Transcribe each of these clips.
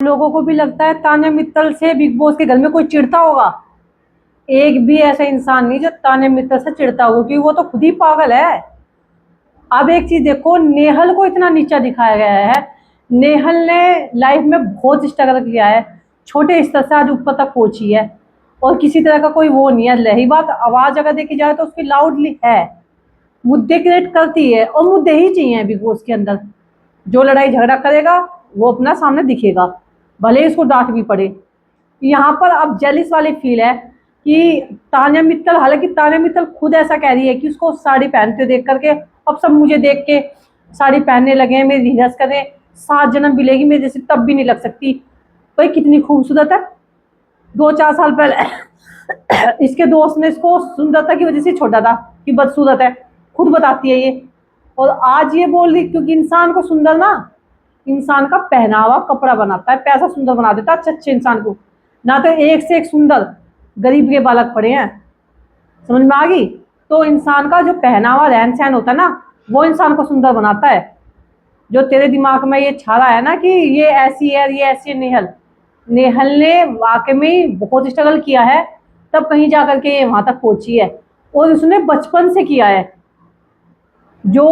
लोगों को भी लगता है तान्या मित्तल से बिग बॉस के घर में कोई चिढ़ता होगा। एक भी ऐसा इंसान नहीं जो तान्या मित्तल से चिढ़ता होगा, क्योंकि वो तो खुद ही पागल है। अब एक चीज देखो, नेहल को इतना नीचा दिखाया गया है। नेहल ने लाइफ में बहुत स्ट्रगल किया है, छोटे स्तर से आज ऊपर तक पहुंची है, और किसी तरह का कोई वो नहीं है। रही बात आवाज अगर देखी जाए तो उसकी लाउडली है, मुद्दे क्रिएट करती है, और मुद्दे ही चाहिए बिग बॉस के अंदर। जो लड़ाई झगड़ा करेगा वो अपना सामने दिखेगा, भले ही उसको डांट भी पड़े। यहाँ पर अब जेलिस वाली फील है कि तान्या मित्तल, हालांकि तान्या मित्तल खुद ऐसा कह रही है कि उसको साड़ी पहनते देख करके अब सब मुझे देख के साड़ी पहनने लगे हैं, मेरी रिहर्स करें, 7 जन्म मिलेगी मेरे जैसे तब भी नहीं लग सकती। भाई कितनी खूबसूरत है, 2-4 साल पहले इसके दोस्त ने इसको सुंदरता की वजह से छोड़ा था कि बदसूरत है, खुद बताती है ये। और आज ये बोल रही, क्योंकि इंसान को सुंदर ना, इंसान का पहनावा कपड़ा बनाता है, पैसा सुंदर बना देता है अच्छे इंसान को। ना तो एक से एक सुंदर गरीब के बालक पड़े हैं, समझ में आ गई। तो इंसान का जो पहनावा रहन सहन होता है ना, वो इंसान को सुंदर बनाता है। जो तेरे दिमाग में ये छा रहा है ना कि ये ऐसी है, ये ऐसी है, नेहल, नेहल ने वाकई में बहुत स्ट्रगल किया है, तब कहीं जा करके ये वहां तक पहुंची है, और उसने बचपन से किया है। जो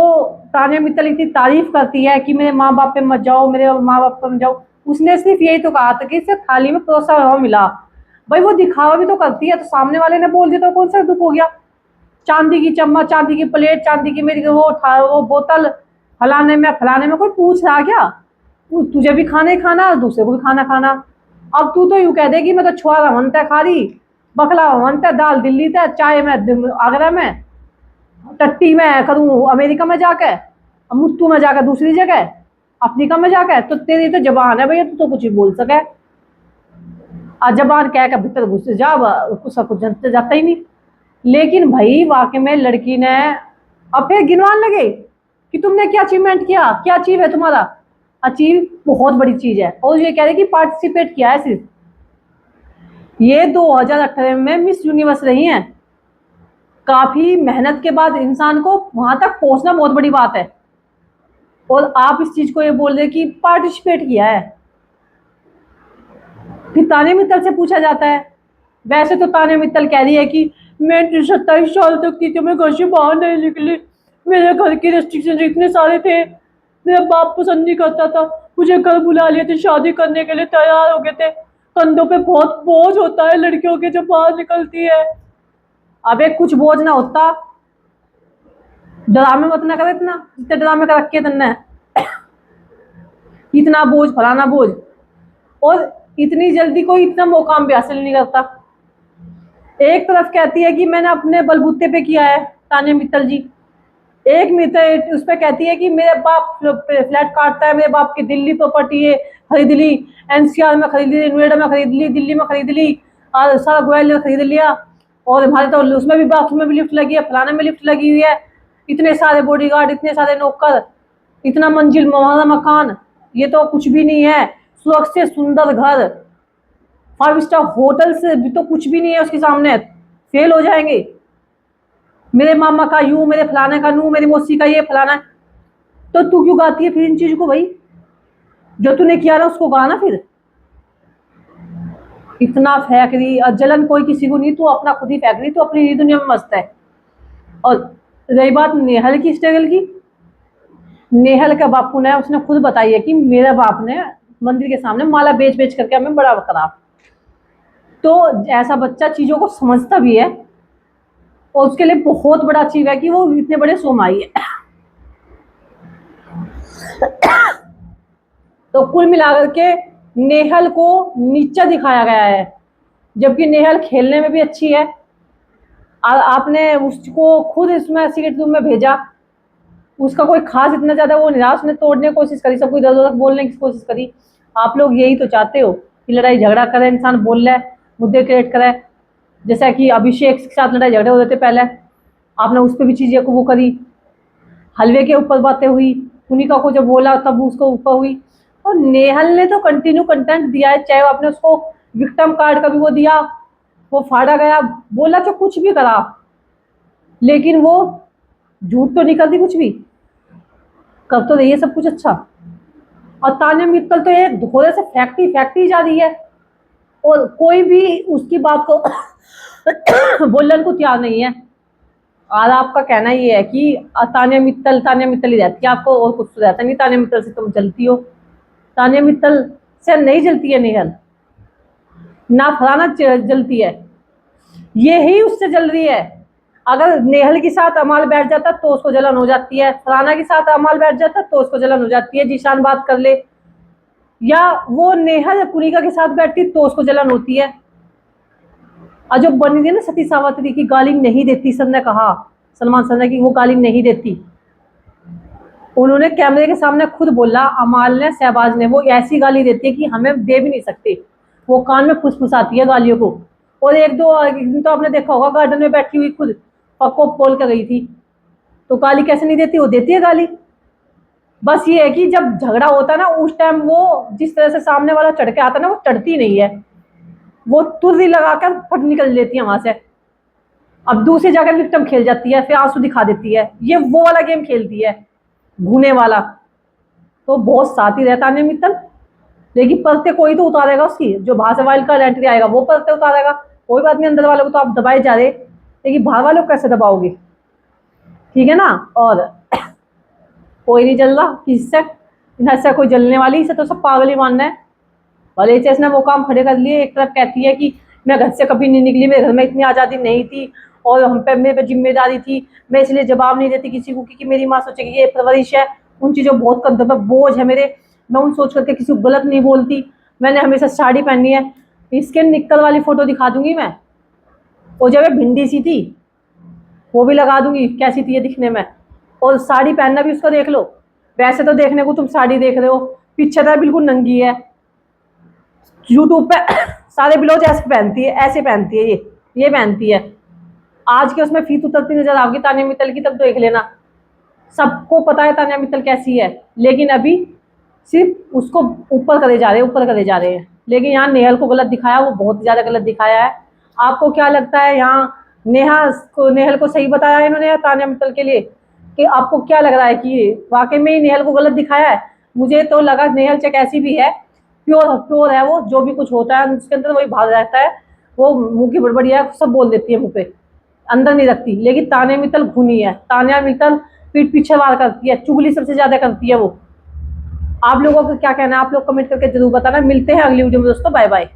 तान्या मित्तल इतनी तारीफ करती है कि मेरे माँ बाप पे मत जाओ, मेरे माँ बाप पे मत जाओ, उसने सिर्फ यही तो कहा था कि इसे थाली में परोसा हुआ मिला। भाई वो दिखावा भी तो करती है, तो सामने वाले ने बोल दिया तो कौन सा दुख हो गया। चांदी की चम्मच, चांदी की प्लेट, चांदी की मेरी वो बोतल, फलाने में कोई पूछ रहा क्या? तुझे भी खाना ही खाना, दूसरे को भी खाना खाना। अब तू तो यूं कह देगी मैं तो छुआ मनता खा रही, बकला मनता, दाल दिल्ली तक, चाय में आगरा में, टट्टी में करूँ अमेरिका में जाकर, मुत्तू में जाकर दूसरी जगह, अफ्रीका में जाकर। तो तेरी तो जबान है भैया, तू तो कुछ भी बोल सके। आज जबान कह कर भीतर घुस जा, कुछ कुछ जनते जाता ही नहीं। लेकिन भाई वाकई में लड़की ने अब फिर गिनवान लगे कि तुमने क्या अचीवमेंट किया, क्या अचीव है तुम्हारा। अचीव बहुत बड़ी चीज है, और ये कह रहे कि पार्टिसिपेट किया है सिर्फ। ये 2018 में मिस यूनिवर्स रही हैं, काफी मेहनत के बाद इंसान को वहां तक पहुंचना बहुत बड़ी बात है, और आप इस चीज को ये बोल रहे कि पार्टिसिपेट किया है। फिर तान्या मित्तल से पूछा जाता है, वैसे तो तान्या मित्तल कह रही है कि मैं 27 साल तक थी तो मैं घर से बाहर नहीं निकली, मेरे घर के रेस्ट्रिक्शन इतने सारे थे, मेरा बाप पसंद नहीं करता था, मुझे घर बुला लिए थे, शादी करने के लिए तैयार हो गए थे, कंधों पे बहुत बोझ होता है लड़कियों के जब बाहर निकलती है। अबे कुछ बोझ ना होता, ड्रामे मत ना कर, इतना जितने ड्रामे कर रखे तन्ने, इतना बोझ फलाना बोझ। और इतनी जल्दी कोई इतना मौका भी हासिल नहीं करता। एक तरफ कहती है कि मैंने अपने बलबूते पे किया है तान्या मित्तल जी, एक मित्र उस पर कहती है कि मेरे बाप फ्लैट काटता है, मेरे बाप की दिल्ली प्रॉपर्टी है, खरीद ली, एनसीआर में खरीद ली, नोएडा में खरीद ली, दिल्ली में खरीद ली, और सारा ग्वालियर खरीद लिया, और हमारे तो उसमें भी बाथरूम में भी लिफ्ट लगी है, फलाने में लिफ्ट लगी हुई है, इतने सारे बॉडीगार्ड, इतने सारे नौकर, इतना मंजिल हमारा मकान, ये तो कुछ भी नहीं है। सुरक्षित सुंदर घर, 5 स्टार होटल से भी तो कुछ भी नहीं है उसके सामने, फेल हो जाएंगे। मेरे मामा का यूं, मेरे फलाने का नू, मेरी मौसी का ये फलाना। तो तू क्यों गाती है फिर इन चीज को भाई? जो तूने किया ना उसको गा ना फिर। इतना फेंक रही, और जलन कोई किसी को नहीं, तू अपना खुद ही फेंक रही, तू अपनी दुनिया में मस्त है। और रही बात नेहल की स्ट्रगल की, नेहल का बापू ने, उसने खुद बताई है कि मेरे बाप ने मंदिर के सामने माला बेच बेच करके हमें बड़ा करा। तो ऐसा बच्चा चीजों को समझता भी है, और उसके लिए बहुत बड़ा अचीव है कि वो इतने बड़े शो में आई है। तो कुल मिलाकर के नेहल को नीचा दिखाया गया है, जबकि नेहल खेलने में भी अच्छी है। आपने उसको खुद इसमें सीक्रेट रूम में भेजा, उसका कोई खास इतना ज्यादा वो नहीं रहा, उसने तोड़ने की कोशिश करी, सबको इधर उधर बोलने की कोशिश करी। आप लोग यही तो चाहते हो कि लड़ाई झगड़ा करे, इंसान बोल रहे, मुद्दे क्रिएट करे। जैसा कि अभिषेक के साथ लड़ाई झगड़े होते थे पहले, आपने उस पर भी चीजें को वो करी, हलवे के ऊपर बातें हुई, उन्हीं को जब बोला तब उसको ऊपर हुई। और नेहल ने तो कंटिन्यू कंटेंट दिया है, चाहे आपने उसको विक्टिम कार्ड का भी वो दिया, वो फाड़ा गया, बोला तो कुछ भी करा, लेकिन वो झूठ तो नहीं करती कुछ भी, कर तो रही है सब कुछ अच्छा। और तान्या मित्तल तो एक धोरे से फैक्टी जा रही है, और कोई भी उसकी बात को बोलने को तैयार नहीं है। और आपका कहना ये है कि तान्या मित्तल ही रहती है, आपको और कुछ तो रहता नहीं, तान्या मित्तल से तुम जलती हो। तान्या मित्तल से नहीं जलती है नेहल, ना फलाना जलती है, ये ही उससे जल रही है। अगर नेहल के साथ अमाल बैठ जाता तो उसको जलन हो जाती है, फलाना के साथ अमाल बैठ जाता तो उसको जलन हो जाती है, जीशान बात कर ले, या वो नेहल पुनिका के साथ बैठती तो उसको जलन होती है। और जो बनी थी ना सती सावित्री की गाली नहीं देती, सर ने कहा, सलमान सर ने, कि वो गाली नहीं देती। उन्होंने कैमरे के सामने खुद बोला, अमाल ने, शहबाज ने, वो ऐसी गाली देती है कि हमें दे भी नहीं सकते, वो कान में फुसफुसाती है गालियों को। और एक दिन तो आपने देखा होगा, गार्डन में बैठी हुई खुद पक्को बोल कर गई थी, तो गाली कैसे नहीं देती, वो देती है गाली। बस ये है कि जब झगड़ा होता है ना, उस टाइम वो जिस तरह से सामने वाला चढ़ के आता है ना, वो चढ़ती नहीं है, वो तुर्री लगाकर फट निकल लेती है वहां से। अब दूसरी जगह विक्टिम खेल जाती है, फिर आंसू दिखा देती है, ये वो वाला गेम खेलती है, भूने वाला। तो बहुत साथी रहता है मित्तल, लेकिन परते कोई तो उतारेगा उसकी, जो बाहर से वाइल्ड कार्ड एंट्री आएगा वो परते उतारेगा। कोई बात नहीं, अंदर वालों को तो आप दबाए जा रहे, लेकिन बाहर वालों को कैसे दबाओगे, ठीक है ना। और कोई नहीं जल रहा किससे, ऐसा कोई जलने वाली, इसे तो सब पागल ही मानना है। भले चेस ने वो काम खड़े कर लिए, एक तरफ कहती है कि मैं घर से कभी नहीं निकली, मेरे घर में इतनी आज़ादी नहीं थी, और हम पे मेरे पे जिम्मेदारी थी, मैं इसलिए जवाब नहीं देती किसी को, क्योंकि मेरी माँ सोचेगी ये परवरिश है, उन चीज़ों बहुत कंधों पर बोझ है मेरे, मैं उन सोच करके किसी को गलत नहीं बोलती, मैंने हमेशा साड़ी पहनी है। इसके निक्कर वाली फोटो दिखा दूंगी मैं, वो जब भिंडी सी थी वो भी लगा दूंगी, कैसी थी ये दिखने में, और साड़ी पहनना भी उसका देख लो। वैसे तो देखने को तुम साड़ी देख रहे हो, पीछे तो बिल्कुल नंगी है, यूट्यूब पे सारे ब्लाउज ऐसे पहनती है, ऐसे पहनती है, ये पहनती है। आज के उसमें फीत उतरती नजर आओगी तान्या मित्तल की, तब देख लेना। सबको पता है तान्या मित्तल कैसी है, लेकिन अभी सिर्फ उसको ऊपर करे जा रहे हैं, ऊपर करे जा रहे हैं। लेकिन यहाँ नेहल को गलत दिखाया, वो बहुत ज्यादा गलत दिखाया है। आपको क्या लगता है, यहाँ नेहल को सही बताया इन्होंने तान्या मित्तल के लिए, कि आपको क्या लग रहा है कि वाकई में ही नेहल को गलत दिखाया है? मुझे तो लगा नेहल चेक ऐसी भी है, प्योर प्योर है वो, जो भी कुछ होता है उसके अंदर वही भाग रहता है, वो मुंह की बड़बड़िया सब बोल देती है मुंह पे, अंदर नहीं रखती। लेकिन तान्या मित्तल खूनी है, तान्या मित्तल पीठ पीछे वार करती है, चुगली सबसे ज्यादा करती है वो। आप लोगों का क्या कहना है, आप लोग कमेंट करके जरूर बताना। मिलते हैं अगली वीडियो में दोस्तों, बाय बाय।